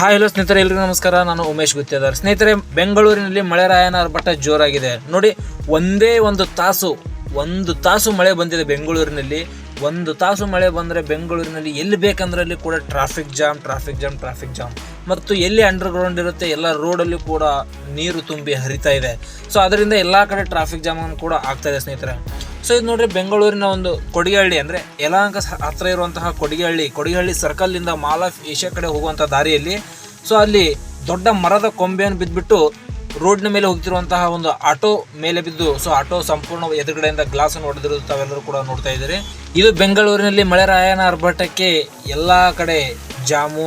Hi hello ಸ್ನೇಹಿತರೆ, ಎಲ್ರಿಗೂ ನಮಸ್ಕಾರ. ನಾನು ಉಮೇಶ್ ಗುತ್ತೇದಾರ್. ಸ್ನೇಹಿತರೆ, ಬೆಂಗಳೂರಿನಲ್ಲಿ ಮಳೆರಾಯನ ಆರ್ಭಟ ಜೋರಾಗಿದೆ ನೋಡಿ. ಒಂದೇ ಒಂದು ತಾಸು ಮಳೆ ಬಂದಿದೆ ಬೆಂಗಳೂರಿನಲ್ಲಿ. ಒಂದು ತಾಸು ಮಳೆ ಬಂದರೆ ಬೆಂಗಳೂರಿನಲ್ಲಿ ಎಲ್ಲಿ ಬೇಕಂದ್ರಲ್ಲಿ ಕೂಡ ಟ್ರಾಫಿಕ್ ಜಾಮ್ ಮತ್ತು ಎಲ್ಲಿ ಅಂಡರ್ಗ್ರೌಂಡ್ ಇರುತ್ತೆ ಎಲ್ಲ ರೋಡಲ್ಲಿ ಕೂಡ ನೀರು ತುಂಬಿ ಹರಿತಾ ಇದೆ. ಸೊ ಅದರಿಂದ ಎಲ್ಲ ಕಡೆ ಟ್ರಾಫಿಕ್ ಜಾಮ್ ಕೂಡ ಆಗ್ತಾ ಇದೆ ಸ್ನೇಹಿತರೆ. ಸೊ ಇದು ನೋಡ್ರಿ, ಬೆಂಗಳೂರಿನ ಒಂದು ಕೊಡಿಗೇಹಳ್ಳಿ ಅಂದರೆ ಯಲಹಂಕ ಹತ್ರ ಇರುವಂತಹ ಕೊಡಿಗೇಹಳ್ಳಿ ಸರ್ಕಲ್ನಿಂದ ಮಾಲ್ ಆಫ್ ಏಷ್ಯಾ ಕಡೆ ಹೋಗುವಂಥ ದಾರಿಯಲ್ಲಿ ಸೊ ಅಲ್ಲಿ ದೊಡ್ಡ ಮರದ ಕೊಂಬೆಯನ್ನು ಬಿದ್ದುಬಿಟ್ಟು ರೋಡ್ನ ಮೇಲೆ ಹೋಗ್ತಿರುವಂತಹ ಒಂದು ಆಟೋ ಮೇಲೆ ಬಿದ್ದು ಸೊ ಆಟೋ ಸಂಪೂರ್ಣ ಎದುರುಗಡೆಯಿಂದ ಗ್ಲಾಸ್ ಅನ್ನು ಹೊಡೆದಿರೋದು ತಾವೆಲ್ಲರೂ ಕೂಡ ನೋಡ್ತಾ ಇದ್ದೀರಿ. ಇದು ಬೆಂಗಳೂರಿನಲ್ಲಿ ಮಳೆರಾಯನ ಆರ್ಭಟಕ್ಕೆ ಎಲ್ಲ ಕಡೆ ಜಾಮು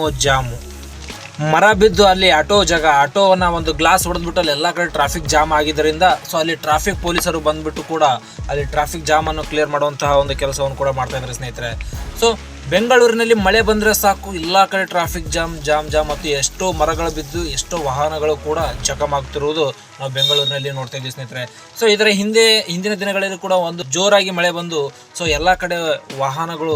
ಮರ ಬಿದ್ದು ಅಲ್ಲಿ ಆಟೋವನ್ನ ಒಂದು ಗ್ಲಾಸ್ ಹೊಡೆದ್ಬಿಟ್ಟು ಅಲ್ಲಿ ಎಲ್ಲ ಕಡೆ ಟ್ರಾಫಿಕ್ ಜಾಮ್ ಆಗಿದ್ದರಿಂದ ಸೊ ಅಲ್ಲಿ ಟ್ರಾಫಿಕ್ ಪೊಲೀಸರು ಬಂದ್ಬಿಟ್ಟು ಕೂಡ ಅಲ್ಲಿ ಟ್ರಾಫಿಕ್ ಜಾಮ್ ಅನ್ನು ಕ್ಲಿಯರ್ ಮಾಡುವಂತಹ ಒಂದು ಕೆಲಸವನ್ನು ಕೂಡ ಮಾಡ್ತಾ ಇದ್ದಾರೆ ಸ್ನೇಹಿತರೆ. ಸೊ ಬೆಂಗಳೂರಿನಲ್ಲಿ ಮಳೆ ಬಂದರೆ ಸಾಕು ಎಲ್ಲ ಕಡೆ ಟ್ರಾಫಿಕ್ ಜಾಮ್ ಮತ್ತು ಎಷ್ಟೋ ಮರಗಳು ಬಿದ್ದು ಎಷ್ಟೋ ವಾಹನಗಳು ಕೂಡ ಜಖಮ್ ಆಗ್ತಿರುವುದು ನಾವು ಬೆಂಗಳೂರಿನಲ್ಲಿ ನೋಡ್ತಾ ಇದ್ದೀವಿ ಸ್ನೇಹಿತರೆ. ಸೊ ಇದರ ಹಿಂದಿನ ದಿನಗಳಲ್ಲಿ ಕೂಡ ಒಂದು ಜೋರಾಗಿ ಮಳೆ ಬಂದು ಸೊ ಎಲ್ಲ ಕಡೆ ವಾಹನಗಳು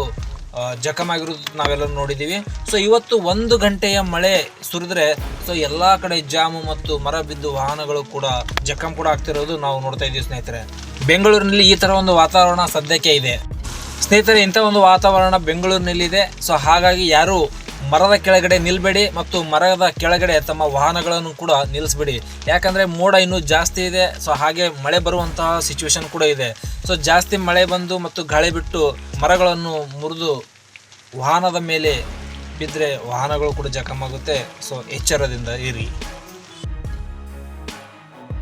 ಜಖಮ್ ಆಗಿರೋದು ನಾವೆಲ್ಲರೂ ನೋಡಿದ್ದೀವಿ. ಸೊ ಇವತ್ತು 1 ಗಂಟೆಯ ಮಳೆ ಸುರಿದ್ರೆ ಸೊ ಎಲ್ಲ ಕಡೆ ಜಾಮು ಮತ್ತು ಮರ ಬಿದ್ದು ವಾಹನಗಳು ಕೂಡ ಜಖಮ್ ಕೂಡ ಆಗ್ತಿರೋದು ನಾವು ನೋಡ್ತಾ ಇದ್ದೀವಿ ಸ್ನೇಹಿತರೆ. ಬೆಂಗಳೂರಿನಲ್ಲಿ ಈ ಥರ ಒಂದು ವಾತಾವರಣ ಸದ್ಯಕ್ಕೆ ಇದೆ ಸ್ನೇಹಿತರೆ. ಇಂಥ ಒಂದು ವಾತಾವರಣ ಬೆಂಗಳೂರಿನಲ್ಲಿದೆ. ಸೊ ಹಾಗಾಗಿ ಯಾರು ಮರದ ಕೆಳಗಡೆ ನಿಲ್ಬೇಡಿ ಮತ್ತು ಮರದ ಕೆಳಗಡೆ ತಮ್ಮ ವಾಹನಗಳನ್ನು ಕೂಡ ನಿಲ್ಲಿಸ್ಬೇಡಿ. ಯಾಕಂದರೆ ಮೋಡ ಇನ್ನೂ ಜಾಸ್ತಿ ಇದೆ. ಸೊ ಹಾಗೆ ಮಳೆ ಬರುವಂತಹ ಸಿಚುವೇಶನ್ ಕೂಡ ಇದೆ. ಸೊ ಜಾಸ್ತಿ ಮಳೆ ಬಂದು ಮತ್ತು ಗಾಳಿ ಬಿಟ್ಟು ಮರಗಳನ್ನು ಮುರಿದು ವಾಹನದ ಮೇಲೆ ಬಿದ್ದರೆ ವಾಹನಗಳು ಕೂಡ ಜಖಮ್ ಆಗುತ್ತೆ. ಸೊ ಎಚ್ಚರದಿಂದ ಇರಿ.